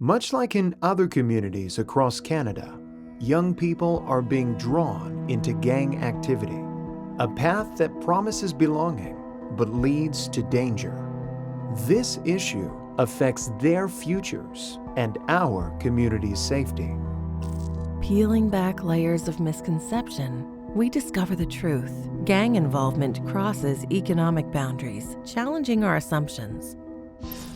Much like in other communities across Canada, young people are being drawn into gang activity, a path that promises belonging but leads to danger. This issue affects their futures and our community's safety. Peeling back layers of misconception, we discover the truth. Gang involvement crosses economic boundaries, challenging our assumptions.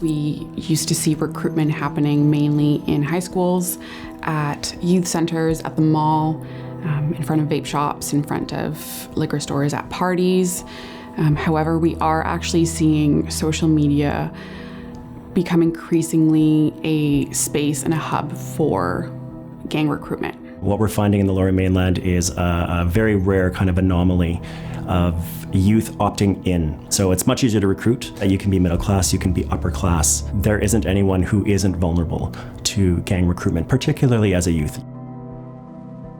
We used to see recruitment happening mainly in high schools, at youth centers, at the mall, in front of vape shops, in front of liquor stores, at parties. However, we are actually seeing social media become increasingly a space and a hub for gang recruitment. What we're finding in the Lower Mainland is a very rare kind of anomaly of youth opting in. So it's much easier to recruit. You can be middle class, you can be upper class. There isn't anyone who isn't vulnerable to gang recruitment, particularly as a youth.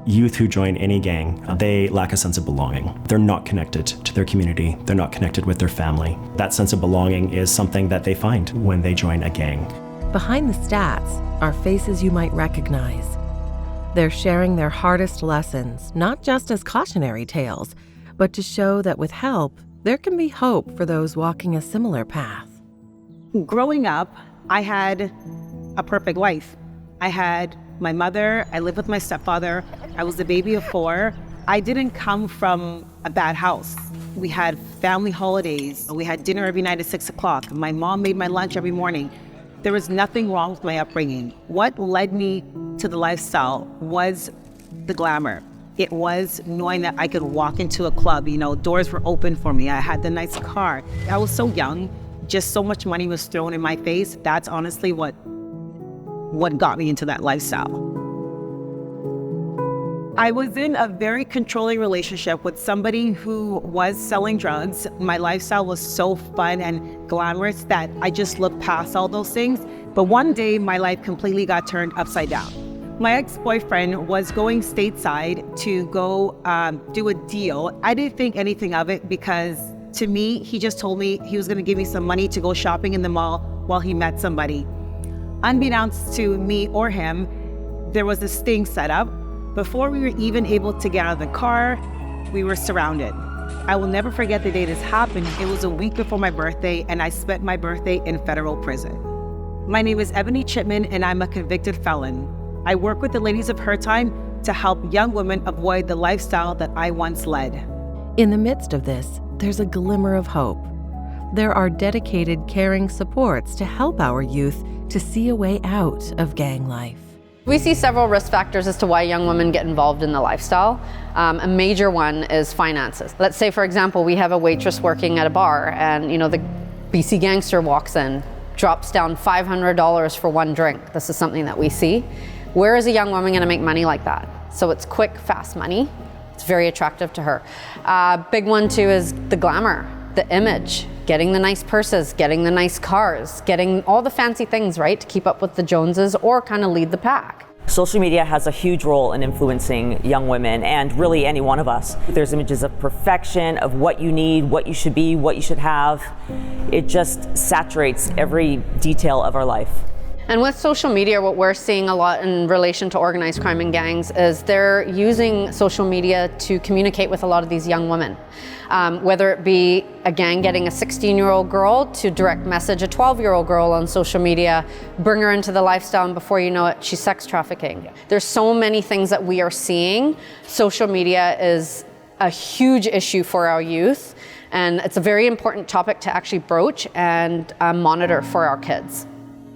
Youth who join any gang, they lack a sense of belonging. They're not connected to their community. They're not connected with their family. That sense of belonging is something that they find when they join a gang. Behind the stats are faces you might recognize. They're sharing their hardest lessons, not just as cautionary tales, but to show that with help, there can be hope for those walking a similar path. Growing up, I had a perfect life. I had my mother, I lived with my stepfather, I was the baby of 4. I didn't come from a bad house. We had family holidays, we had dinner every night at 6 o'clock. My mom made my lunch every morning. There was nothing wrong with my upbringing. What led me to the lifestyle was the glamour. It was knowing that I could walk into a club, doors were open for me. I had the nice car. I was so young, just so much money was thrown in my face. That's honestly what got me into that lifestyle. I was in a very controlling relationship with somebody who was selling drugs. My lifestyle was so fun and glamorous that I just looked past all those things. But one day, my life completely got turned upside down. My ex-boyfriend was going stateside to go do a deal. I didn't think anything of it because to me, he just told me he was gonna give me some money to go shopping in the mall while he met somebody. Unbeknownst to me or him, there was this sting set up. Before we were even able to get out of the car, we were surrounded. I will never forget the day this happened. It was a week before my birthday, and I spent my birthday in federal prison. My name is Ebony Chipman, and I'm a convicted felon. I work with the ladies of Her Time to help young women avoid the lifestyle that I once led. In the midst of this, there's a glimmer of hope. There are dedicated, caring supports to help our youth to see a way out of gang life. We see several risk factors as to why young women get involved in the lifestyle. A major one is finances. Let's say, for example, we have a waitress working at a bar and the BC gangster walks in, drops down $500 for one drink. This is something that we see. Where is a young woman gonna make money like that? So it's quick, fast money. It's very attractive to her. Big one too is the glamour, the image, getting the nice purses, getting the nice cars, getting all the fancy things, right, to keep up with the Joneses or kind of lead the pack. Social media has a huge role in influencing young women and really any one of us. There's images of perfection, of what you need, what you should be, what you should have. It just saturates every detail of our life. And with social media, what we're seeing a lot in relation to organized crime and gangs is they're using social media to communicate with a lot of these young women. Whether it be a gang getting a 16-year-old girl to direct message a 12-year-old girl on social media, bring her into the lifestyle, and before you know it, she's sex trafficking. There's so many things that we are seeing. Social media is a huge issue for our youth, and it's a very important topic to actually broach and monitor for our kids.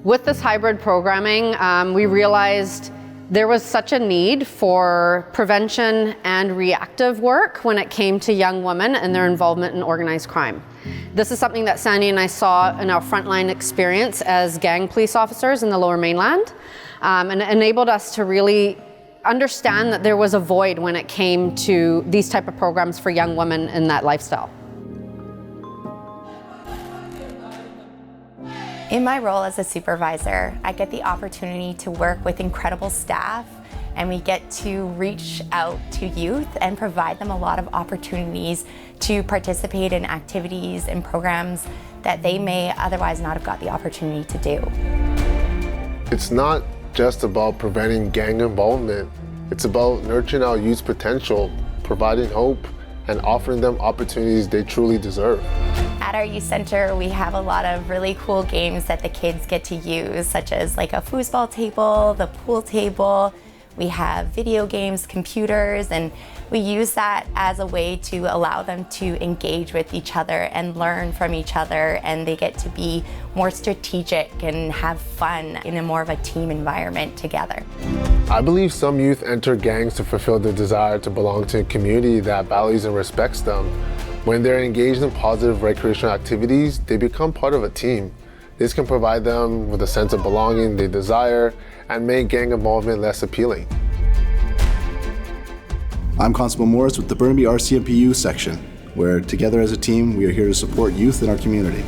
With this hybrid programming, we realized there was such a need for prevention and reactive work when it came to young women and their involvement in organized crime. This is something that Sandy and I saw in our frontline experience as gang police officers in the Lower Mainland, and it enabled us to really understand that there was a void when it came to these type of programs for young women in that lifestyle. In my role as a supervisor, I get the opportunity to work with incredible staff, and we get to reach out to youth and provide them a lot of opportunities to participate in activities and programs that they may otherwise not have got the opportunity to do. It's not just about preventing gang involvement. It's about nurturing our youth's potential, providing hope, and offering them opportunities they truly deserve. At our youth center, we have a lot of really cool games that the kids get to use, such as like a foosball table, the pool table. We have video games, computers, and we use that as a way to allow them to engage with each other and learn from each other, and they get to be more strategic and have fun in a more of a team environment together. I believe some youth enter gangs to fulfill their desire to belong to a community that values and respects them. When they're engaged in positive recreational activities, they become part of a team. This can provide them with a sense of belonging they desire and make gang involvement less appealing. I'm Constable Morris with the Burnaby RCMP section, where together as a team, we are here to support youth in our community.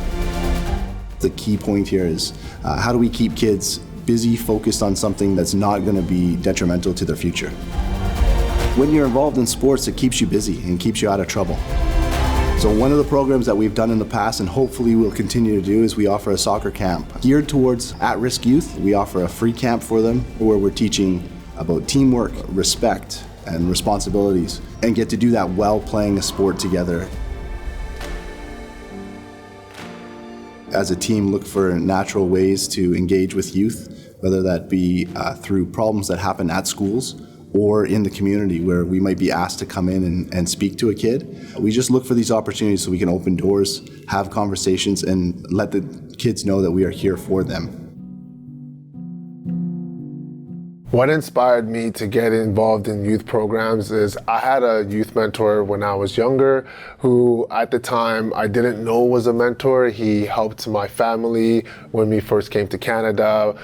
The key point here is how do we keep kids busy, focused on something that's not going to be detrimental to their future. When you're involved in sports, it keeps you busy and keeps you out of trouble. So one of the programs that we've done in the past and hopefully we'll continue to do is we offer a soccer camp geared towards at-risk youth. We offer a free camp for them where we're teaching about teamwork, respect, and responsibilities, and get to do that while playing a sport together. As a team, look for natural ways to engage with youth, whether that be through problems that happen at schools or in the community where we might be asked to come in and speak to a kid. We just look for these opportunities so we can open doors, have conversations, and let the kids know that we are here for them. What inspired me to get involved in youth programs is I had a youth mentor when I was younger who at the time I didn't know was a mentor. He helped my family when we first came to Canada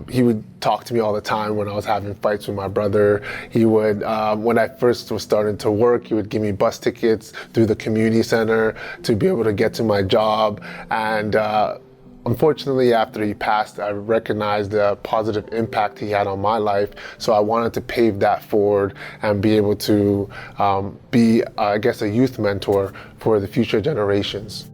he would talk to me all the time when I was having fights with my brother. He would, when I first was starting to work, he would give me bus tickets through the community center to be able to get to my job. And unfortunately, after he passed, I recognized the positive impact he had on my life. So I wanted to pave that forward and be able to be, I guess, a youth mentor for the future generations.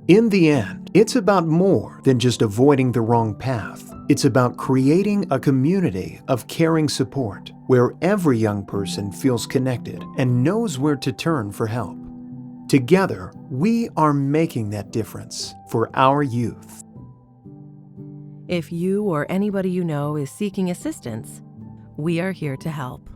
In the end, it's about more than just avoiding the wrong path. It's about creating a community of caring support where every young person feels connected and knows where to turn for help. Together, we are making that difference for our youth. If you or anybody you know is seeking assistance, we are here to help.